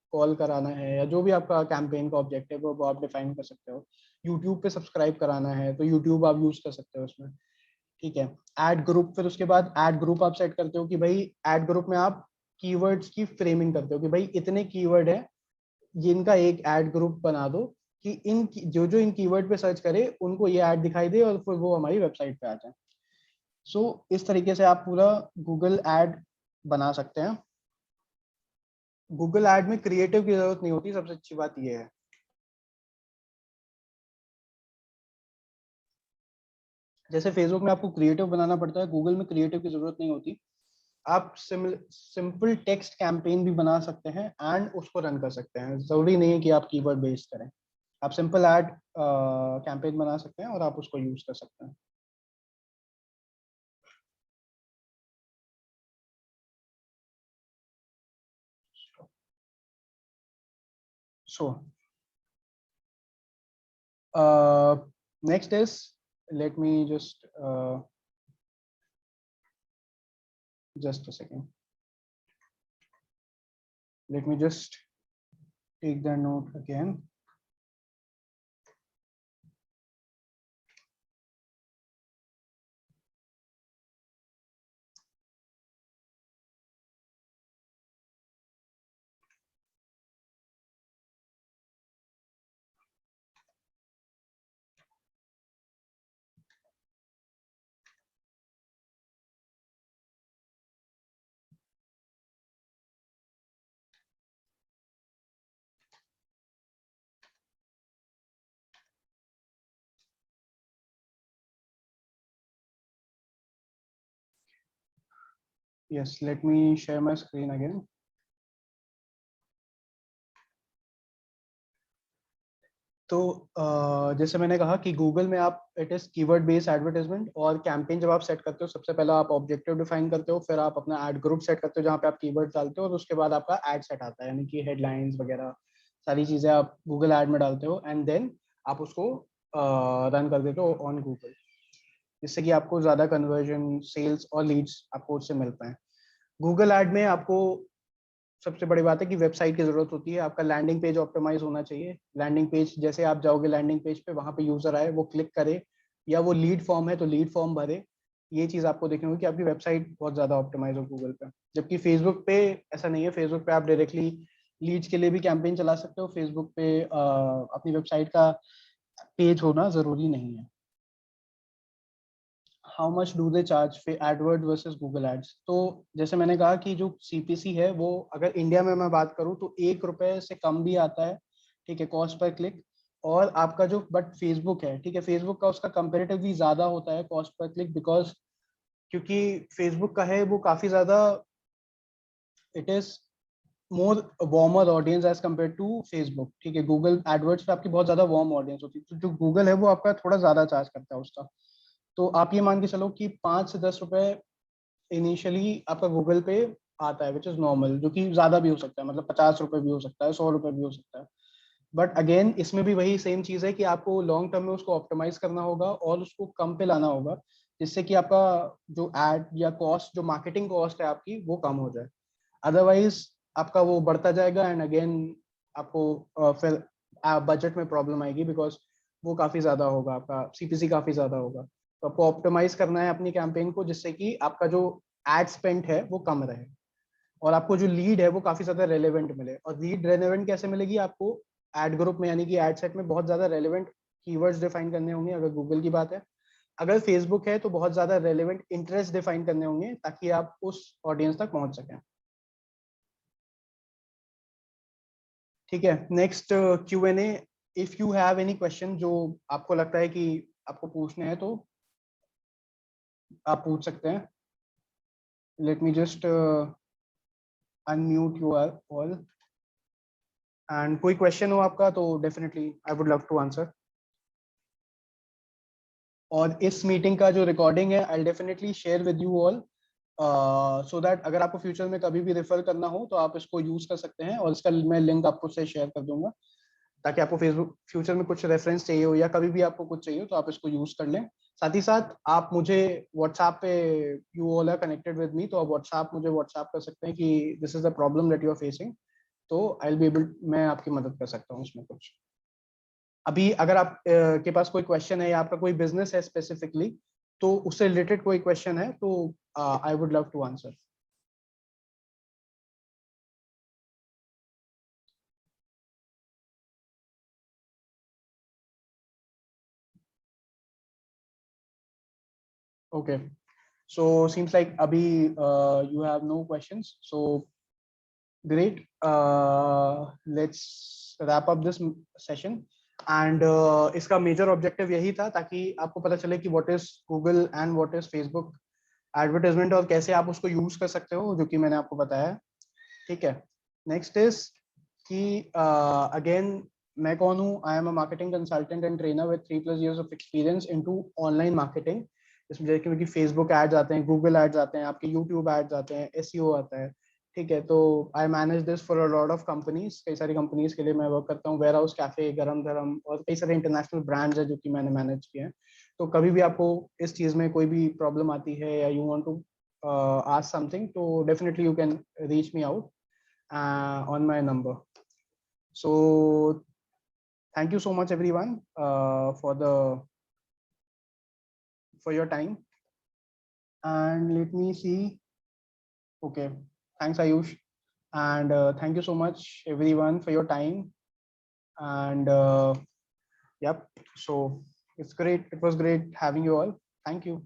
कॉल कराना है, या जो भी आपका कैंपेन का ऑब्जेक्टिव है वो आप डिफाइन कर सकते हो। यूट्यूब पे सब्सक्राइब कराना है तो यूट्यूब आप यूज कर सकते हो उसमें। ठीक है, ऐड ग्रुप, फिर उसके बाद ऐड ग्रुप आप सेट करते हो कि भाई ऐड ग्रुप में आप कीवर्ड्स की फ्रेमिंग करते हो कि भाई इतने कीवर्ड है, जिनका एक ऐड ग्रुप बना दो कि जो जो इन कीवर्ड पे सर्च करे उनको ये ऐड दिखाई दे और फिर वो हमारी वेबसाइट पे आ जाए। सो इस तरीके से आप पूरा गूगल ऐड बना सकते हैं। गूगल ऐड में क्रिएटिव की जरूरत नहीं होती, सबसे अच्छी बात ये है। जैसे फेसबुक में आपको क्रिएटिव बनाना पड़ता है, गूगल में क्रिएटिव की जरूरत नहीं होती। आप सिंपल टेक्स्ट कैंपेन भी बना सकते हैं एंड उसको रन कर सकते हैं, जरूरी नहीं है कि आप कीवर्ड बेस्ड करें। आप सिंपल ऐड कैंपेन बना सकते हैं और आप उसको यूज कर सकते हैं। So next is, let me just a second, let me just take the note again. Yes, let me share my screen again. तो जैसे मैंने कहा कि गूगल में आप it is keyword based advertisement, और कैंपेन जब आप सेट करते हो सबसे पहले आप ऑब्जेक्टिव डिफाइन करते हो, फिर आप अपना एड ग्रुप सेट करते हो जहाँ पे आप कीवर्ड डालते हो, और उसके बाद आपका एड सेट आता है, यानी कि हेडलाइंस वगैरह सारी चीजें आप गूगल एड में डालते हो, एंड देन आप उसको रन कर देते हो ऑन गूगल, जिससे कि आपको ज्यादा कन्वर्जन, सेल्स और लीड्स आपको उससे मिल पाए। गूगल एड में आपको सबसे बड़ी बात है कि वेबसाइट की जरूरत होती है, आपका लैंडिंग पेज ऑप्टिमाइज होना चाहिए। लैंडिंग पेज जैसे आप जाओगे लैंडिंग पेज पे, वहां पे यूजर आए, वो क्लिक करे, या वो लीड फॉर्म है तो लीड फॉर्म भरे, ये चीज आपको देखनी होगी कि आपकी वेबसाइट बहुत ज्यादा ऑप्टिमाइज हो गूगल पे। जबकि फेसबुक पे ऐसा नहीं है, फेसबुक पे आप डायरेक्टली लीड्स के लिए भी कैंपेन चला सकते हो, फेसबुक पे अपनी वेबसाइट का पेज होना जरूरी नहीं है। How much do they charge AdWords versus Google ads? तो जैसे मैंने कहा कि जो सीपीसी है वो, अगर इंडिया में मैं बात करूं तो 1 रुपए से कम भी आता है, ठीक है, कॉस्ट पर क्लिक। और आपका जो बट फेसबुक है, ठीक है, फेसबुक का उसका कंपेरेटिवली ज्यादा होता है कॉस्ट पर क्लिक, बिकॉज क्योंकि फेसबुक का है वो काफी ज्यादा, it is more warmer audience as compare to Facebook, ठीक है। गूगल एडवर्ड्स पे आपकी बहुत ज्यादा वार्म ऑडियंस होती है, तो जो गूगल है वो आपका थोड़ा ज्यादा चार्ज करता है उसका। तो आप ये मान के चलो कि 5 से 10 रुपए इनिशियली आपका गूगल पे आता है, विच इज नॉर्मल, जो कि ज्यादा भी हो सकता है, मतलब 50 रुपए भी हो सकता है, 100 रुपए भी हो सकता है। बट अगेन इसमें भी वही सेम चीज है कि आपको लॉन्ग टर्म में उसको ऑप्टिमाइज करना होगा और उसको कम पे लाना होगा, जिससे कि आपका जो एड या कॉस्ट, जो मार्केटिंग कॉस्ट है आपकी, वो कम हो जाए। अदरवाइज आपका वो बढ़ता जाएगा, एंड अगेन आपको फिर बजट में प्रॉब्लम आएगी, बिकॉज वो काफी ज्यादा होगा, आपका सीपीसी काफी ज्यादा होगा। तो आपको ऑप्टिमाइज करना है अपनी कैंपेन को, जिससे कि आपका जो एड स्पेंड है वो कम रहे, और आपको जो लीड है वो काफी ज्यादा रेलेवेंट मिले। और लीड रेलेवेंट कैसे मिलेगी आपको? एड ग्रुप में, यानी कि एड सेट में बहुत ज्यादा रेलेवेंट कीवर्ड्स डिफाइन करने होंगे अगर गूगल की बात है। अगर फेसबुक है तो बहुत ज्यादा रेलेवेंट इंटरेस्ट डिफाइन करने होंगे, ताकि आप उस ऑडियंस तक पहुंच सकें। ठीक है, next Q&A। If you have any question जो आपको लगता है कि आपको पूछने हैं, तो आप पूछ सकते हैं। Let me just unmute you all, and कोई क्वेश्चन हो आपका तो definitely I would love to answer. और इस मीटिंग का जो रिकॉर्डिंग है I definitely share with you all, so that अगर आपको फ्यूचर में कभी भी रेफर करना हो तो आप इसको यूज कर सकते हैं, और इसका मैं लिंक आपको से शेयर कर दूंगा, ताकि आपको फेसबुक फ्यूचर में कुछ रेफरेंस चाहिए हो, या कभी भी आपको कुछ चाहिए हो तो आप इसको यूज कर लें। साथ ही साथ आप मुझे व्हाट्सएप पे, you all are connected with me, तो आप मुझे व्हाट्सएप कर सकते हैं कि this is the problem that you are facing, तो आई विल बी एबल, मैं आपकी मदद कर सकता हूँ उसमें कुछ। अभी अगर आप के पास कोई क्वेश्चन है, या आपका कोई बिजनेस है स्पेसिफिकली, तो उससे रिलेटेड कोई क्वेश्चन है, तो I would love to answer. Okay, so seems like abhi you have no questions, so great. Let's wrap up this session, and इसका मेजर ऑब्जेक्टिव यही था, ताकि आपको पता चले कि what is Google and what is Facebook advertisement, और कैसे आप उसको यूज कर सकते हो, जो कि मैंने आपको बताया। ठीक है, नेक्स्ट इज कि अगेन मैं कौन हूँ? आई am a marketing consultant and trainer with 3+ years of experience into online marketing. इसमें जैसे कि फेसबुक एड्स आते हैं, गूगल एड्स आते हैं, आपके यूट्यूब एड्स आते हैं, एसईओ आता है। ठीक है, तो I manage this for a lot of companies, कई सारी कंपनीज के लिए मैं वर्क करता हूँ, वेयर हाउस, कैफे, गरम गरम, और कई सारे इंटरनेशनल ब्रांड्स है जो कि मैंने मैनेज किए हैं। तो कभी भी आपको इस चीज में कोई भी प्रॉब्लम आती है, या you want to ask something, तो definitely you can reach me out on my number. So thank you so much everyone for your time, and let me see. Okay, thanks Ayush, and thank you so much everyone for your time, and yep, so it was great having you all. Thank you.